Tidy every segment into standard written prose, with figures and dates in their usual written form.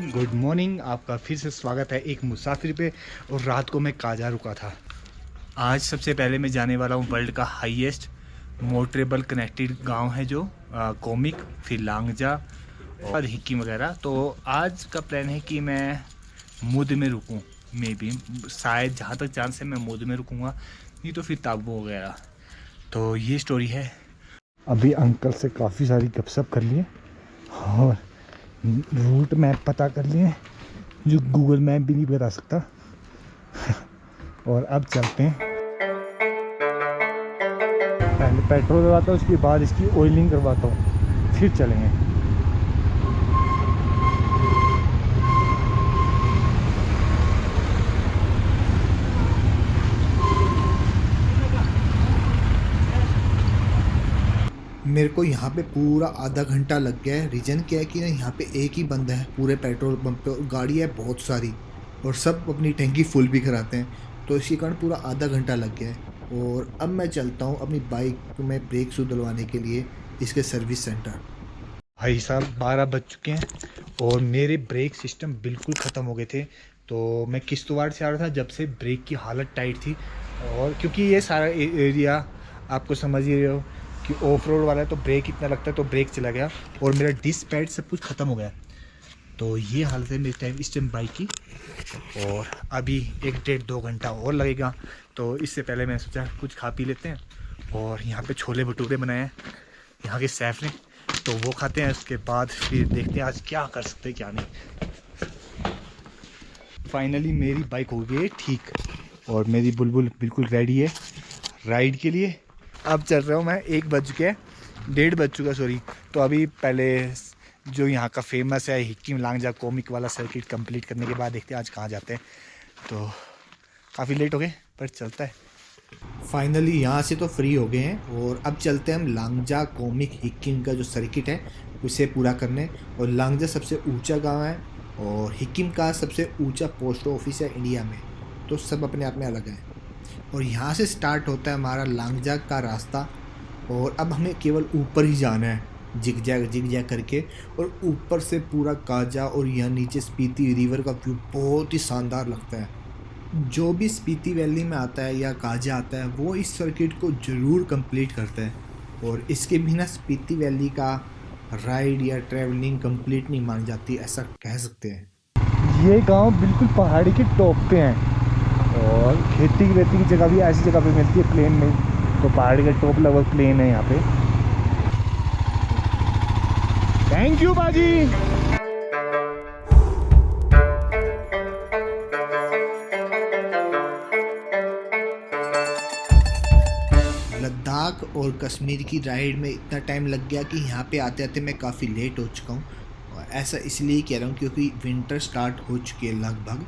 Good morning. आपका फिर से स्वागत है एक मुसाफिर पे। और रात को मैं काजा रुका था। आज सबसे पहले मैं जाने वाला हूँ वर्ल्ड का हाईएस्ट मोटरेबल कनेक्टेड गांव है जो कोमिक, फिर लांगजा और हिक्किम वगैरह। तो आज का प्लान है कि मैं मुद में रुकूँ। मे बी शायद जहाँ तक चांस है मैं मुद में रुकूँगा, नहीं तो फिर ताबू वगैरह। तो ये स्टोरी है। अभी अंकल से काफ़ी सारी गपशप कर लिए और रूट मैप पता कर लिए जो गूगल मैप भी नहीं बता सकता। और अब चलते हैं। पहले पेट्रोल करवाता हूँ, उसके बाद इसकी ऑयलिंग करवाता हूँ, फिर चलेंगे। मेरे को यहाँ पे पूरा आधा घंटा लग गया है। रीज़न क्या है कि ना यहाँ पे एक ही बंदा है पूरे पेट्रोल पंप पे, और गाड़ी है बहुत सारी और सब अपनी टैंकी फुल भी कराते हैं, तो इसी कारण पूरा आधा घंटा लग गया है। और अब मैं चलता हूँ अपनी बाइक में ब्रेक शू डलवाने के लिए इसके सर्विस सेंटर। भाई साहब 12 बज चुके हैं और मेरे ब्रेक सिस्टम बिल्कुल ख़त्म हो गए थे। तो मैं किश्तवाड़ से आ रहा था जब से ब्रेक की हालत टाइट थी। और क्योंकि ये सारा एरिया आपको समझ ही रहे हो कि ऑफ रोड वाला है, तो ब्रेक इतना लगता है, तो ब्रेक चला गया और मेरा डिस्क पैड सब कुछ ख़त्म हो गया। तो ये हालत है मेरे इस टाइम बाइक की। और अभी 1-1.5-2 घंटा और लगेगा। तो इससे पहले मैंने सोचा कुछ खा पी लेते हैं। और यहाँ पे छोले भटूरे बनाए हैं यहाँ के शेफ़ ने, तो वो खाते हैं। उसके बाद फिर देखते हैं आज क्या कर सकते हैं क्या नहीं। फाइनली मेरी बाइक हो गई है ठीक और मेरी बुलबुल बिल्कुल रेडी है राइड के लिए। अब चल रहा हूँ मैं, 1:01 बज चुका सॉरी। तो अभी पहले जो यहाँ का फेमस है हिक्किम लांगजा कोमिक वाला सर्किट कंप्लीट करने के बाद देखते हैं आज कहाँ जाते हैं। तो काफ़ी लेट हो गए पर चलता है। फाइनली यहाँ से तो फ्री हो गए हैं और अब चलते हैं हम लांगजा कोमिक हिक्किम का जो सर्किट है उसे पूरा करने। और लांगजा सबसे ऊंचा गांव है और हिक्किम का सबसे ऊंचा पोस्ट ऑफिस है इंडिया में, तो सब अपने आप में अलग है। और यहाँ से स्टार्ट होता है हमारा लांगजा का रास्ता। और अब हमें केवल ऊपर ही जाना है जिग जैग करके, और ऊपर से पूरा काजा और यहाँ नीचे स्पीति रिवर का व्यू बहुत ही शानदार लगता है। जो भी स्पीति वैली में आता है या काजा आता है वो इस सर्किट को ज़रूर कंप्लीट करता है। और इसके बिना स्पीति वैली का राइड या ट्रैवलिंग कंप्लीट नहीं मानी जाती, ऐसा कह सकते हैं। ये गांव बिल्कुल पहाड़ी के टॉप पे हैं और खेती की जगह भी ऐसी जगह पे मिलती है प्लेन में। तो पहाड़ी का टॉप लगभग प्लेन है यहाँ पे। थैंक यू बाजी। लद्दाख और कश्मीर की राइड में इतना टाइम लग गया कि यहाँ पे आते आते मैं काफ़ी लेट हो चुका हूँ। और ऐसा इसलिए कह रहा हूँ क्योंकि विंटर स्टार्ट हो चुकी है लगभग,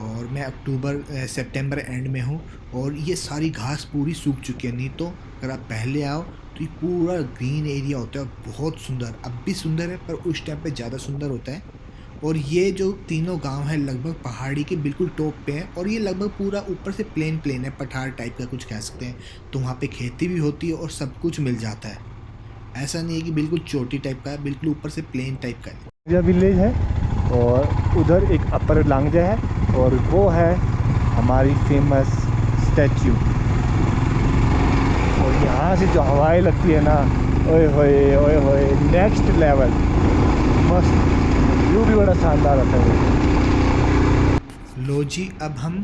और मैं सितंबर एंड में हूँ और ये सारी घास पूरी सूख चुकी है। नहीं तो अगर आप पहले आओ तो ये पूरा ग्रीन एरिया होता है और बहुत सुंदर, अब भी सुंदर है पर उस टाइम पे ज़्यादा सुंदर होता है। और ये जो तीनों गांव हैं लगभग पहाड़ी के बिल्कुल टॉप पे हैं और ये लगभग पूरा ऊपर से प्लेन है, पठार टाइप का कुछ कह सकते हैं। तो वहाँ पे खेती भी होती है और सब कुछ मिल जाता है। ऐसा नहीं है कि बिल्कुल चोटी टाइप का है, बिल्कुल ऊपर से प्लेन टाइप का है। यह विलेज है और उधर एक अपर लांगजा है और वो है हमारी फेमस स्टैच्यू। और यहाँ से जो हवाएं लगती है ना, ओए होए नेक्स्ट लेवल, मस्त व्यू भी बड़ा शानदार होता है। लो जी, अब हम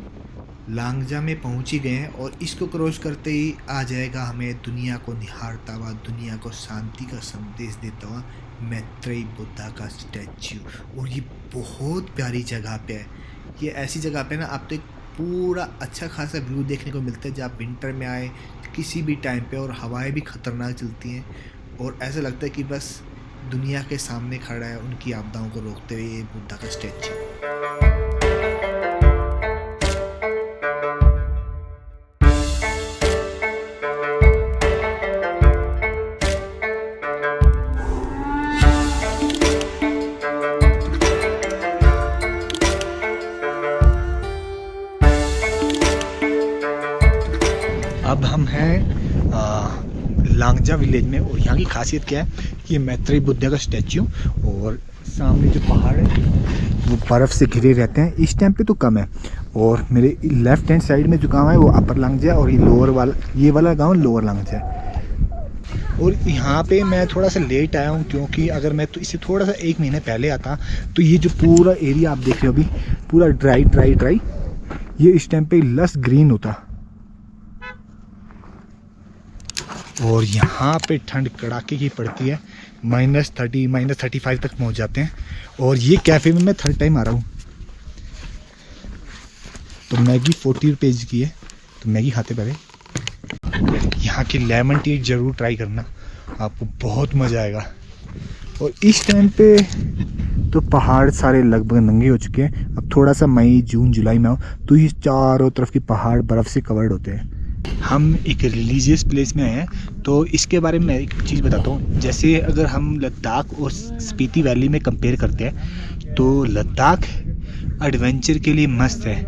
लांगजा में पहुँच ही गए हैं और इसको क्रॉस करते ही आ जाएगा हमें दुनिया को निहारता हुआ, दुनिया को शांति का संदेश देता हुआ मैत्रेयी बुद्धा का स्टैच्यू। और ये बहुत प्यारी जगह पे है। ये ऐसी जगह पे ना आपको एक पूरा अच्छा खासा व्यू देखने को मिलता है जब आप विंटर में आए किसी भी टाइम पे, और हवाएं भी ख़तरनाक चलती हैं और ऐसा लगता है कि बस दुनिया के सामने खड़ा है उनकी आपदाओं को रोकते हुए ये बुद्धा का स्टैच्यू। अब हम हैं लांगजा विलेज में और यहाँ की खासियत क्या है कि ये मैत्रेयी बुद्धा का स्टैच्यू और सामने जो पहाड़ है वो बर्फ़ से घिरे रहते हैं। इस टाइम पे तो कम है। और मेरे लेफ़्ट हैंड साइड में जो गांव है वो अपर लांगजा है और ये वाला गांव लोअर लांगजा है। और यहाँ पे मैं थोड़ा सा लेट आया हूँ क्योंकि अगर मैं तो इससे थोड़ा सा 1 महीने पहले आता तो ये जो पूरा एरिया आप देख रहे हो अभी पूरा ड्राई ये इस टाइम पे लस ग्रीन होता। और यहाँ पे ठंड कड़ाके की पड़ती है, -30 -35 तक पहुँच जाते हैं। और ये कैफ़े में मैं 3rd टाइम आ रहा हूँ। तो मैगी 40 रुपीज़ की है, तो मैगी खाते पहले। यहाँ की लेमन टी ज़रूर ट्राई करना, आपको बहुत मज़ा आएगा। और इस टाइम पे तो पहाड़ सारे लगभग नंगे हो चुके हैं। अब थोड़ा सा मई जून जुलाई में आओ तो ये चारों तरफ के पहाड़ बर्फ़ से कवर्ड होते हैं। हम एक रिलीजियस प्लेस में हैं, तो इसके बारे में मैं एक चीज़ बताता हूँ। जैसे अगर हम लद्दाख और स्पीति वैली में कंपेयर करते हैं तो लद्दाख एडवेंचर के लिए मस्त है,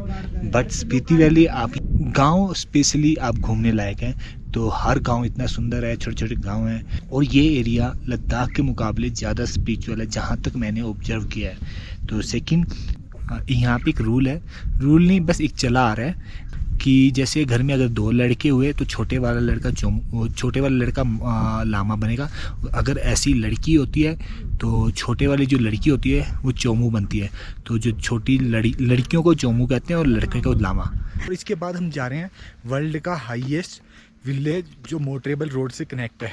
बट स्पीति वैली आप गांव स्पेशली आप घूमने लायक है। तो हर गांव इतना सुंदर है, छोटे छोटे गांव हैं। और ये एरिया लद्दाख के मुकाबले ज़्यादा स्पिरिचुअल है जहाँ तक मैंने ऑब्जर्व किया है। तो सेकंड, यहाँ पे एक रूल नहीं बस एक चला आ रहा है कि जैसे घर में अगर 2 लड़के हुए तो छोटे वाला लड़का लामा बनेगा। अगर ऐसी लड़की होती है तो छोटे वाली जो लड़की होती है वो चोमू बनती है। तो जो छोटी लड़कियों को चोमू कहते हैं और लड़के को लामा। और इसके बाद हम जा रहे हैं वर्ल्ड का हाईएस्ट विलेज जो मोटरेबल रोड से कनेक्ट है।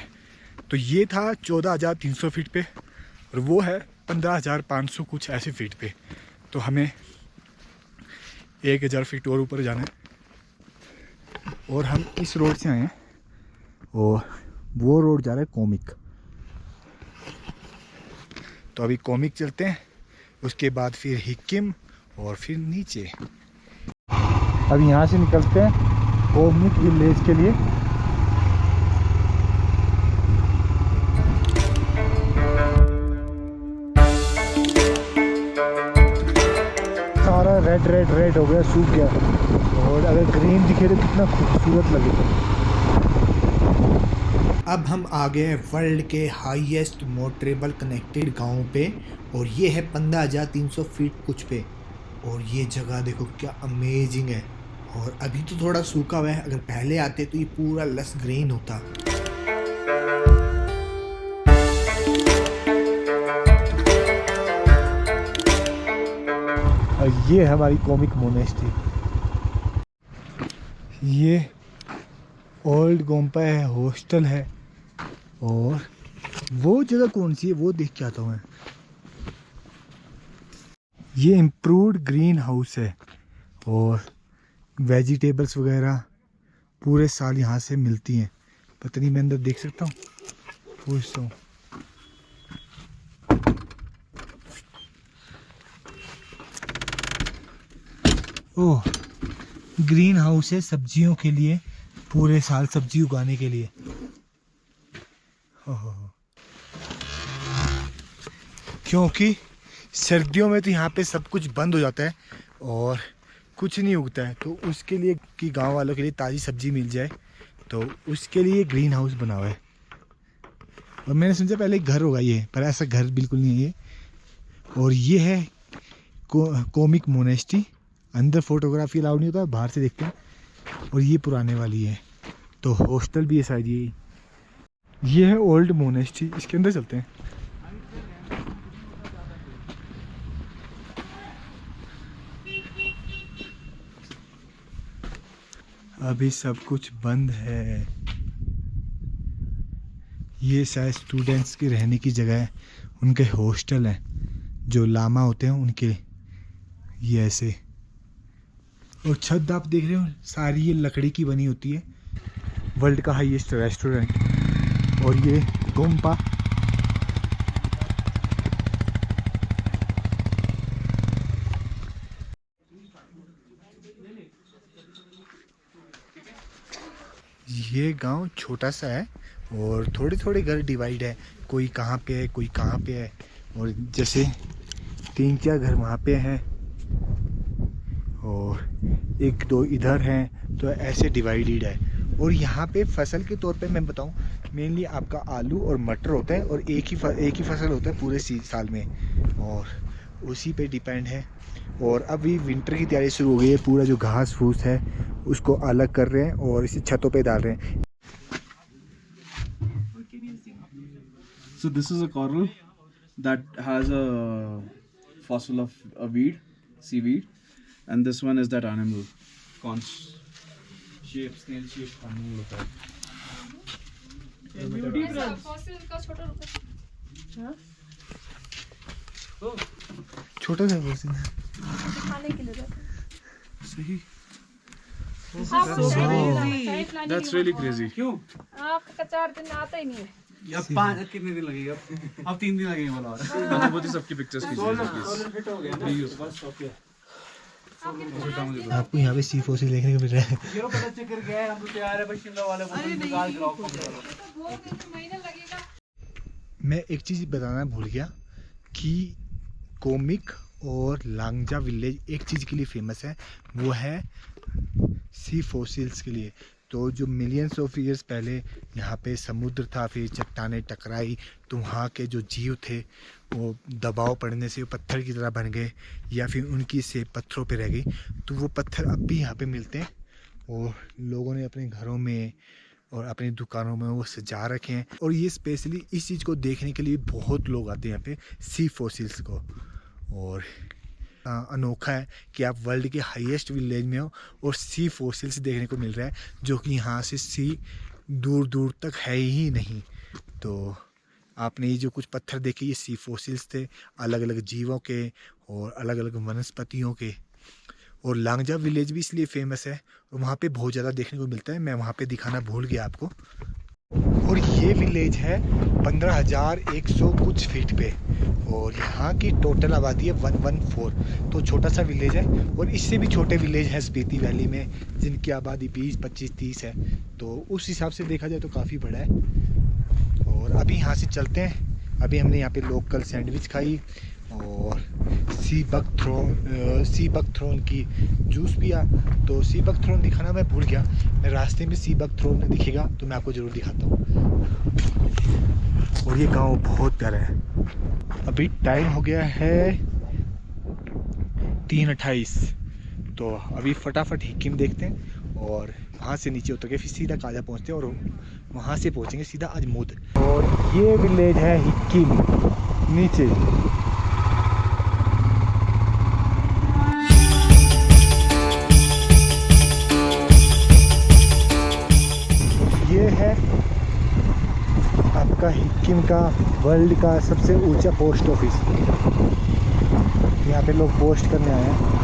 तो ये था 14,300 फीट पे और वो है 15,500 कुछ ऐसे फीट पे। तो हमें 1,000 फीट और ऊपर जाना है। और हम इस रोड से आए हैं और वो रोड जा रहा है कोमिक। तो अभी कोमिक चलते हैं, उसके बाद फिर हिक्किम और फिर नीचे। अब यहाँ से निकलते हैं कोमिक विलेज के लिए। सारा रेड हो गया, सूख गया। और अगर ग्रीन दिखे तो कितना खूबसूरत लगेगा। अब हम आ गए वर्ल्ड के हाईएस्ट मोटरेबल कनेक्टेड गांव पे और ये है 15,300 फीट कुछ पे। और ये जगह देखो क्या अमेजिंग है। और अभी तो थोड़ा सूखा हुआ है, अगर पहले आते तो ये पूरा लस ग्रीन होता। और ये है हमारी कोमिक मोनेस्ट्री। ये ओल्ड गोम्पा है, हॉस्टल है। और वो जगह कौन सी है वो देख के आता हूँ मैं। ये इम्प्रूव्ड ग्रीन हाउस है और वेजिटेबल्स वगैरह पूरे साल यहाँ से मिलती हैं। पता नहीं मैं अंदर देख सकता हूँ, पूछता हूँ। ओह, ग्रीन हाउस है सब्जियों के लिए, पूरे साल सब्जी उगाने के लिए। क्योंकि सर्दियों में तो यहाँ पे सब कुछ बंद हो जाता है और कुछ नहीं उगता है, तो उसके लिए कि गांव वालों के लिए ताज़ी सब्जी मिल जाए, तो उसके लिए ग्रीन हाउस बना हुआ है। और मैंने सोचा पहले घर होगा ये, पर ऐसा घर बिल्कुल नहीं है ये। और ये है कोमिक मोनेस्ट्री। अंदर फोटोग्राफी अलाउड नहीं होता, बाहर से देखते हैं। और ये पुराने वाली है, तो हॉस्टल भी है शायद ये है ओल्ड मोनेस्ट्री। इसके अंदर चलते हैं। अभी सब कुछ बंद है। ये शायद स्टूडेंट्स के रहने की जगह है, उनके हॉस्टल हैं, जो लामा होते हैं उनके। ये ऐसे। और छत आप देख रहे हो सारी ये लकड़ी की बनी होती है। वर्ल्ड का हाईएस्ट रेस्टोरेंट। और ये गोम्पा। ये गांव छोटा सा है और थोड़े थोड़े घर डिवाइड है, कोई कहाँ पे है कोई कहाँ पे है। और जैसे 3-4 घर वहाँ पे हैं और 1-2 इधर हैं, तो ऐसे डिवाइडेड है। और यहाँ पे फसल के तौर पे मैं बताऊँ, मेनली आपका आलू और मटर होता है, और एक ही फसल होता है पूरे साल में, और उसी पे डिपेंड है। और अभी विंटर की तैयारी शुरू हो गई है, पूरा जो घास फूस है उसको अलग कर रहे हैं और इसे छतों पे डाल रहे हैं। So this is a coral that has a fossil of a weed, seaweed, and this one is that animal, conch shape, snail shape animal होता है। छोटा सा फॉसिल खाने के लिए सही। That's That's really crazy. क्यों? आपका 4 दिन आता ही नहीं है। अब 5 कितने दिन लगेगा? अब 3 दिन लगेंगे बोला। मैं बहुत ही सबकी पिक्चर्स खींची है। आपको यहाँ पे सी फॉसिल देखने को मिल रहा है। मैं एक चीज़ बताना भूल गया कि कोमिक और लांगजा विलेज एक चीज़ के लिए फेमस है, वो है सी फॉसिल्स के लिए। तो जो मिलियंस ऑफ ईयर्स पहले यहाँ पे समुद्र था, फिर चट्टानें टकराई, तो वहाँ के जो जीव थे वो दबाव पड़ने से वो पत्थर की तरह बन गए, या फिर उनकी सेब पत्थरों पे रह गई। तो वो पत्थर अब भी यहाँ पे मिलते हैं, और लोगों ने अपने घरों में और अपनी दुकानों में वो सजा रखे हैं। और ये स्पेशली इस चीज़ को देखने के लिए बहुत लोग आते हैं यहाँ पे, सी फॉसिल्स को। और अनोखा है कि आप वर्ल्ड के हाईएस्ट विलेज में हो और सी फॉसिल्स देखने को मिल रहा है, जो कि यहाँ से सी दूर दूर तक है ही नहीं। तो आपने ये जो कुछ पत्थर देखे, ये सी फॉसिल्स थे, अलग अलग जीवों के और अलग अलग वनस्पतियों के। और लांगजा विलेज भी इसलिए फेमस है, और वहाँ पे बहुत ज़्यादा देखने को मिलता है। मैं वहाँ पे दिखाना भूल गया आपको। और ये विलेज है 15,100 कुछ फीट पे, और यहाँ की टोटल आबादी है 114। तो छोटा सा विलेज है, और इससे भी छोटे विलेज हैं स्पीति वैली में, जिनकी आबादी 20, 25, 30 है। तो उस हिसाब से देखा जाए तो काफ़ी बड़ा है। और अभी यहाँ से चलते हैं। अभी हमने यहाँ पे लोकल सैंडविच खाई और सी बक थ्रोन की जूस पिया। तो सी बक थ्रोन दिखाना मैं भूल गया, मैं रास्ते में सी बक थ्रोन दिखेगा तो मैं आपको ज़रूर दिखाता हूँ। और ये गांव बहुत प्यारा है। अभी टाइम हो गया है 3:28, तो अभी फटाफट हिक्किम देखते हैं, और वहाँ से नीचे उतर के फिर सीधा काजा पहुँचते हैं, और वहाँ से पहुँचेंगे सीधा अजमुद। और ये विलेज है हिक्किम नीचे। ये है आपका हिक्किम का वर्ल्ड का सबसे ऊंचा पोस्ट ऑफिस। यहाँ पे लोग पोस्ट करने आए हैं।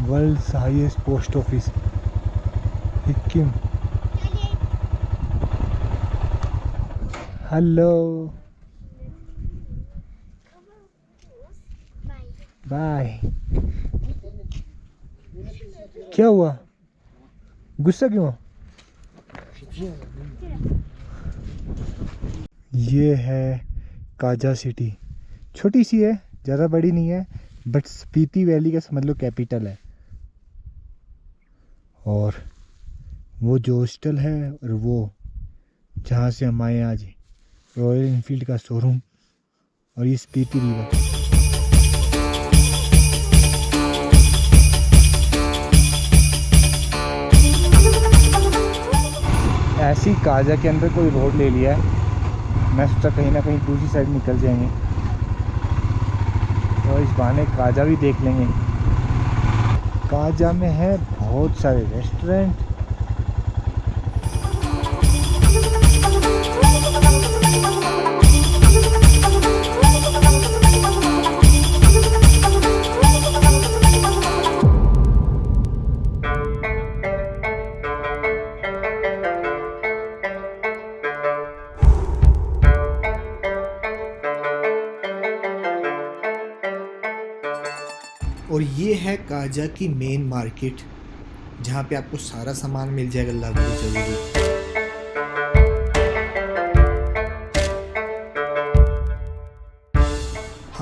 World highest post office Hikkim. Hello, bye. क्या हुआ, गुस्सा क्यों? ये है काजा सिटी, छोटी सी है, ज़्यादा बड़ी नहीं है, बट स्पीति वैली का समझ लो कैपिटल है। और वो जो हॉस्टल है, और वो जहाँ से हम आए आज, रॉयल इनफील्ड का शोरूम, और ये स्पीति रिवर। ऐसी काजा के अंदर कोई रोड ले लिया है, मैं सोचा कहीं ना कहीं दूसरी साइड निकल जाएंगे, तो इस बहाने काजा भी देख लेंगे। काजा में है बहुत सारे रेस्टोरेंट। और ये है काजा की मेन मार्केट, जहाँ पे आपको सारा सामान मिल जाएगा लगभग जरूरी।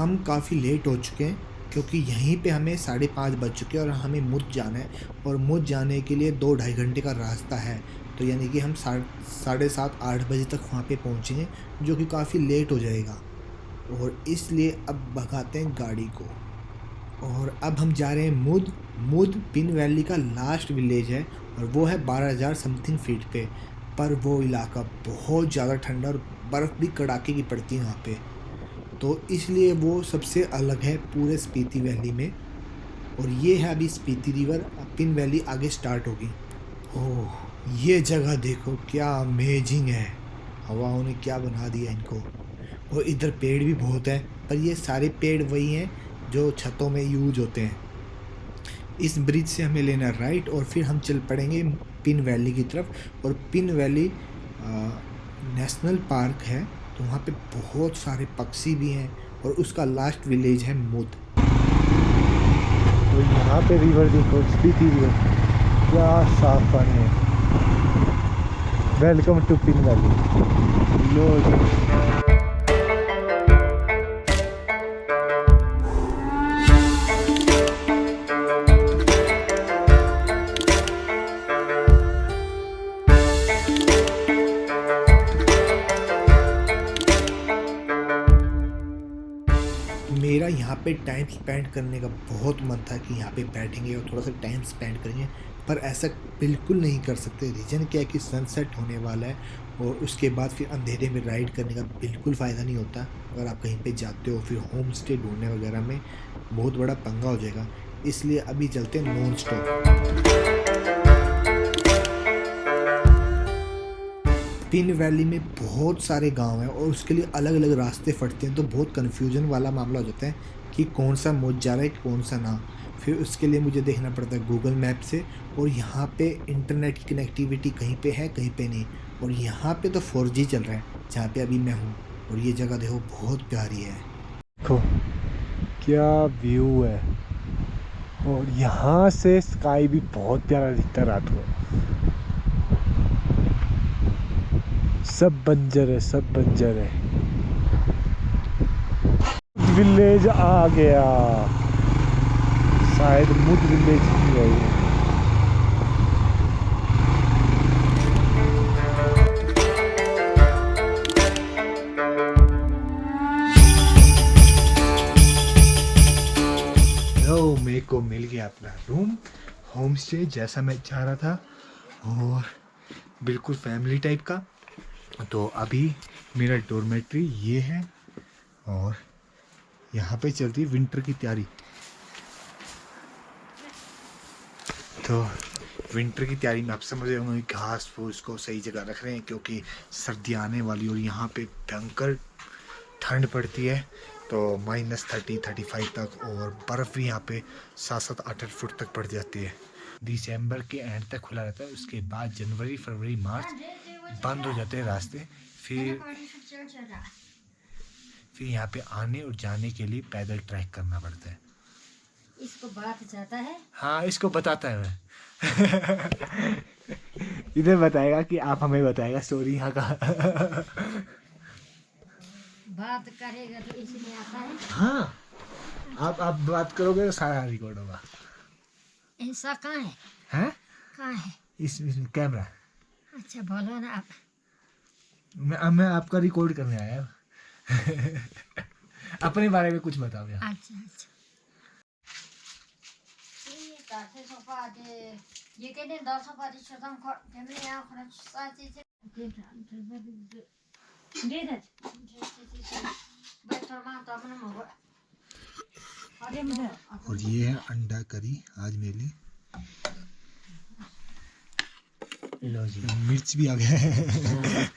हम काफ़ी लेट हो चुके हैं क्योंकि यहीं पे हमें 5:30 बज चुके हैं और हमें मुद जाना है और मुद जाने के लिए 2-2.5 घंटे का रास्ता है। तो यानी कि हम 7:30-8 बजे तक वहाँ पे पहुँचेंगे, जो कि काफ़ी लेट हो जाएगा और इसलिए अब भगाते हैं गाड़ी को। और अब हम जा रहे हैं मुद पिन वैली का लास्ट विलेज है और वो है 12,000 समथिंग फीट पे। पर वो इलाका बहुत ज़्यादा ठंडा और बर्फ़ भी कड़ाके की पड़ती है वहाँ पे, तो इसलिए वो सबसे अलग है पूरे स्पीति वैली में। और ये है अभी स्पीति रिवर, पिन वैली आगे स्टार्ट होगी। ओह, ये जगह देखो क्या अमेजिंग है, हवाओं ने क्या बना दिया इनको। और इधर पेड़ भी बहुत हैं, पर ये सारे पेड़ वही हैं जो छतों में यूज होते हैं। इस ब्रिज से हमें लेना राइट और फिर हम चल पड़ेंगे पिन वैली की तरफ। और पिन वैली नेशनल पार्क है, तो वहाँ पे बहुत सारे पक्षी भी हैं और उसका लास्ट विलेज है मुद। तो यहाँ पे रिवर देखो, स्पीति रिवर, क्या साफ पानी है। Welcome to Pin Valley. लो मेरा यहाँ पे टाइम स्पेंड करने का बहुत मन था कि यहाँ पे बैठेंगे और थोड़ा सा टाइम स्पेंड करेंगे, पर ऐसा बिल्कुल नहीं कर सकते। रीज़न क्या है कि सनसेट होने वाला है और उसके बाद फिर अंधेरे में राइड करने का बिल्कुल फ़ायदा नहीं होता। अगर आप कहीं पे जाते हो फिर होम स्टे ढूंढने वगैरह में बहुत बड़ा पंगा हो जाएगा, इसलिए अभी चलते हैं नॉन स्टॉप। पिन वैली में बहुत सारे गांव हैं और उसके लिए अलग अलग रास्ते फटते हैं, तो बहुत कन्फ्यूजन वाला मामला हो जाता है कि कौन सा मुझ जा रहा है कौन सा ना। फिर उसके लिए मुझे देखना पड़ता है गूगल मैप से, और यहाँ पे इंटरनेट की कनेक्टिविटी कहीं पे है कहीं पे नहीं। और यहाँ पे तो 4G चल रहा है जहाँ पे अभी मैं हूँ। और ये जगह देखो बहुत प्यारी है, देखो क्या व्यू है। और यहाँ से स्काई भी बहुत प्यारा दिखता है रात को। सब बंजर है, सब बंजर है। विलेज आ गया, शायद मुद विलेज ही है ये। लो मेरे को मिल गया अपना रूम, होम स्टे जैसा मैं चाह रहा था और बिल्कुल फैमिली टाइप का। तो अभी मेरा डॉर्मेट्री ये है और यहाँ पे चलती है विंटर की तैयारी। तो विंटर की तैयारी में आप समझ रहे होंगे, घास फूस को सही जगह रख रहे हैं क्योंकि सर्दी आने वाली और यहाँ पे भयंकर ठंड पड़ती है, तो -30-35 तक, और बर्फ़ भी यहाँ पे 7-8 फुट तक पड़ जाती है। दिसंबर के एंड तक खुला रहता है, उसके बाद जनवरी फरवरी मार्च बंद हो जाते हैं रास्ते। फिर यहाँ पे आने और जाने के लिए पैदल ट्रैक करना पड़ता है। इसको बात जाता है। हाँ, इसको बताता है मैं। इधर बताएगा कि आप हमें बताएगा स्टोरी यहाँ का। बात करेगा तो इसलिए आता है। हाँ, आप बात करोगे तो सारा रिकॉर्ड होगा। ऐसा कहाँ है? हैं? कहाँ है? इसमें कैमरा। अच्छा बोलो ना आप। मैं आपका रिकॉर्ड करने आया। अपने बारे में कुछ बताओ यार। अच्छा अच्छा। ये कहते हैं 10 पारी छोटा फैमिली यहाँ पर साथी से दे दे बैठो मां तो अपना मगो। अरे मुझे और ये है अंडा करी आज मेरे लिए। लो जी, मिर्च भी आ गया है।